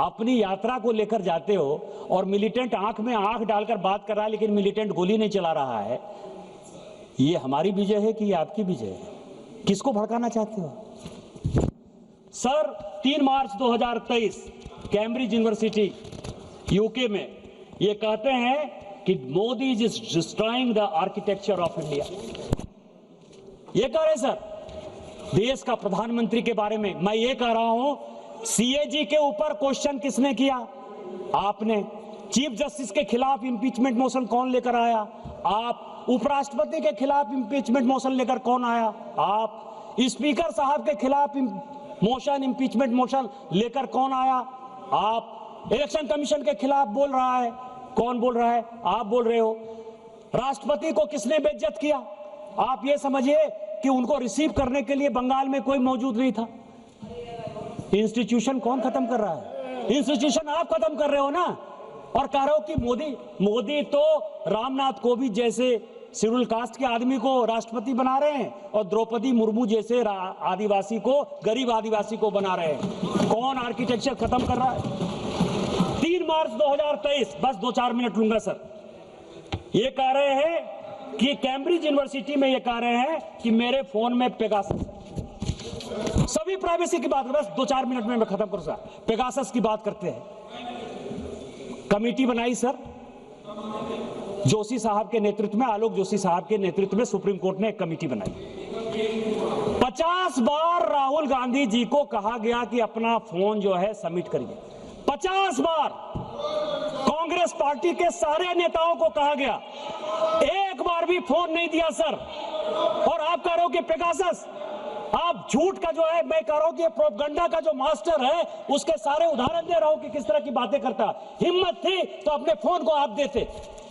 अपनी यात्रा को लेकर जाते हो और मिलिटेंट आंख में आंख डालकर बात कर रहा है, लेकिन मिलिटेंट गोली नहीं चला रहा है। ये हमारी विजय है कि ये आपकी विजय है? किसको भड़काना चाहते हो सर? 3 मार्च 2023 कैम्ब्रिज यूनिवर्सिटी यूके में ये कहते हैं कि Modi is destroying the architecture of India. ये कह रहे सर देश का प्रधानमंत्री के बारे में। मैं ये कह रहा हूं, सीएजी के ऊपर क्वेश्चन किसने किया? आपने। चीफ जस्टिस के खिलाफ इंपीचमेंट मोशन कौन लेकर आया? आप। उपराष्ट्रपति के खिलाफ इंपीचमेंट मोशन लेकर कौन आया? आप। स्पीकर साहब के खिलाफ इंपीचमेंट मोशन लेकर कौन आया? आप। इलेक्शन कमीशन के खिलाफ बोल रहा है, कौन बोल रहा है? आप बोल रहे हो। राष्ट्रपति को किसने बेइज्जत किया? आप ये समझिए कि उनको रिसीव करने के लिए बंगाल में कोई मौजूद नहीं था। इंस्टीट्यूशन कौन खत्म कर रहा है? इंस्टीट्यूशन आप खत्म कर रहे हो ना। और कह रहे हो कि मोदी तो रामनाथ कोविंद जैसे शेड्यूल कास्ट के आदमी को राष्ट्रपति बना रहे हैं और द्रौपदी मुर्मू जैसे आदिवासी को, गरीब आदिवासी को बना रहे हैं। कौन आर्किटेक्चर खत्म कर रहा है? 3 मार्च 2023, बस 2-4 मिनट लूंगा सर। ये कह रहे हैं कि कैम्ब्रिज यूनिवर्सिटी में ये कह रहे हैं कि मेरे फोन में पेगासस, सभी प्राइवेसी की बात, बस 2-4 मिनट में मैं खत्म करूंगा। पेगासस की बात करते हैं। कमेटी बनाई सर जोशी साहब के नेतृत्व में, आलोक जोशी साहब के नेतृत्व में सुप्रीम कोर्ट ने एक कमेटी बनाई। 50 बार राहुल गांधी जी को कहा गया कि अपना फोन जो है सबमिट करिए। 50 बार कांग्रेस पार्टी के सारे नेताओं को कहा गया, एक बार भी फोन नहीं दिया सर। और आप कह रहे हो कि पेगासस, आप झूठ का जो है, मैं कह रहा हूं कि प्रोपगंडा का जो मास्टर है उसके सारे उदाहरण दे रहा हूं कि किस तरह की बातें करता। हिम्मत थी तो अपने फोन को आप देते,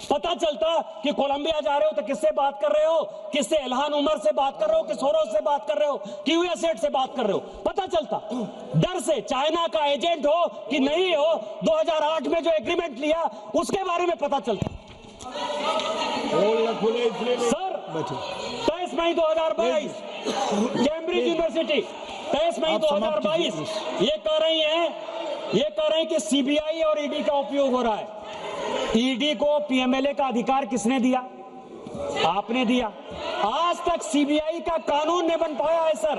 पता चलता कि कोलंबिया जा रहे हो तो किससे बात कर रहे हो, किससे इल्हान उमर से बात कर रहे हो, कि सोरोस से बात कर रहे हो, कि यूएसएड से बात कर रहे हो, पता चलता। डर से चाइना का एजेंट हो कि नहीं हो, 2008 में जो एग्रीमेंट लिया उसके बारे में पता चलता। सर 23 मई 2022 कैम्ब्रिज यूनिवर्सिटी, 23 मई 2022 ये कह रही हैं कि सीबीआई और ईडी का उपयोग हो रहा है। ईडी को पीएमएलए का अधिकार किसने दिया? आपने दिया। आज तक सीबीआई का कानून नहीं बन पाया है सर।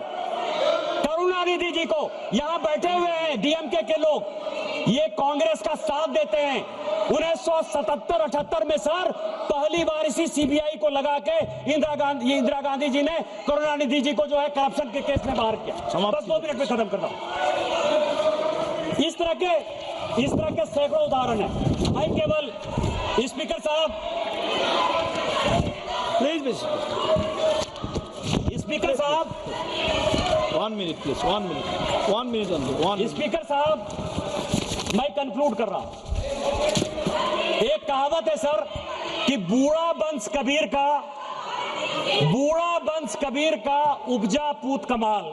करुणानिधि जी को यहां बैठे हुए हैं डीएमके के लोग, ये कांग्रेस का साथ देते हैं। 1977-78 में सर पहली बार इसी सीबीआई को लगा के इंदिरा गांधी जी ने करुणानिधि जी को जो है करप्शन के केस में बाहर किया। बस 2 मिनट में खत्म करता हूं। इस तरह के सैकड़ों उदाहरण है। मैं केवल स्पीकर साहब, प्लीज स्पीकर साहब 1 minute please, 1 minute only. Speaker साहब, मैं कंक्लूड कर रहा हूं। एक कहावत है सर कि बूढ़ा वंश कबीर का उपजा पूत कमाल।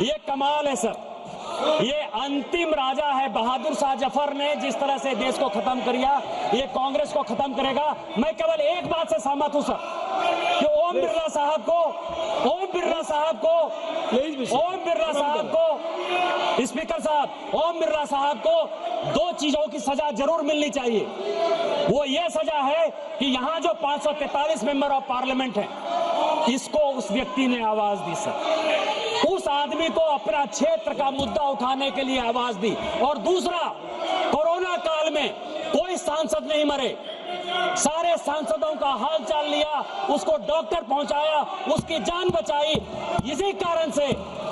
ये कमाल है सर। ये अंतिम राजा है। बहादुर शाह जफर ने जिस तरह से देश को खत्म किया, ये कांग्रेस को खत्म करेगा। मैं केवल एक बात से सहमत हूं सर कि ओम बिरला साहब को स्पीकर साहब, ओम बिरला साहब को 2 चीजों की सजा जरूर मिलनी चाहिए। वो ये सजा है कि यहां जो 543 मेंबर ऑफ पार्लियामेंट हैं, इसको उस व्यक्ति ने आवाज दी सर, उस आदमी को अपना क्षेत्र का मुद्दा उठाने के लिए आवाज दी। और दूसरा, कोरोना काल में कोई सांसद नहीं मरे, सारे सांसदों का हाल चाल लिया, उसको डॉक्टर पहुंचाया, उसकी जान बचाई। इसी कारण से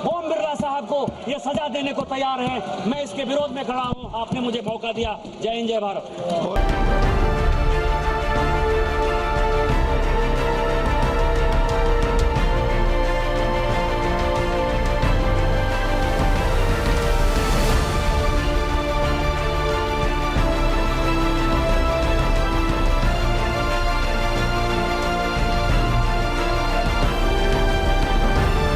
ओम बिरला साहब को यह सजा देने को तैयार है। मैं इसके विरोध में खड़ा हूं। आपने मुझे मौका दिया। जय हिंद, जय भारत।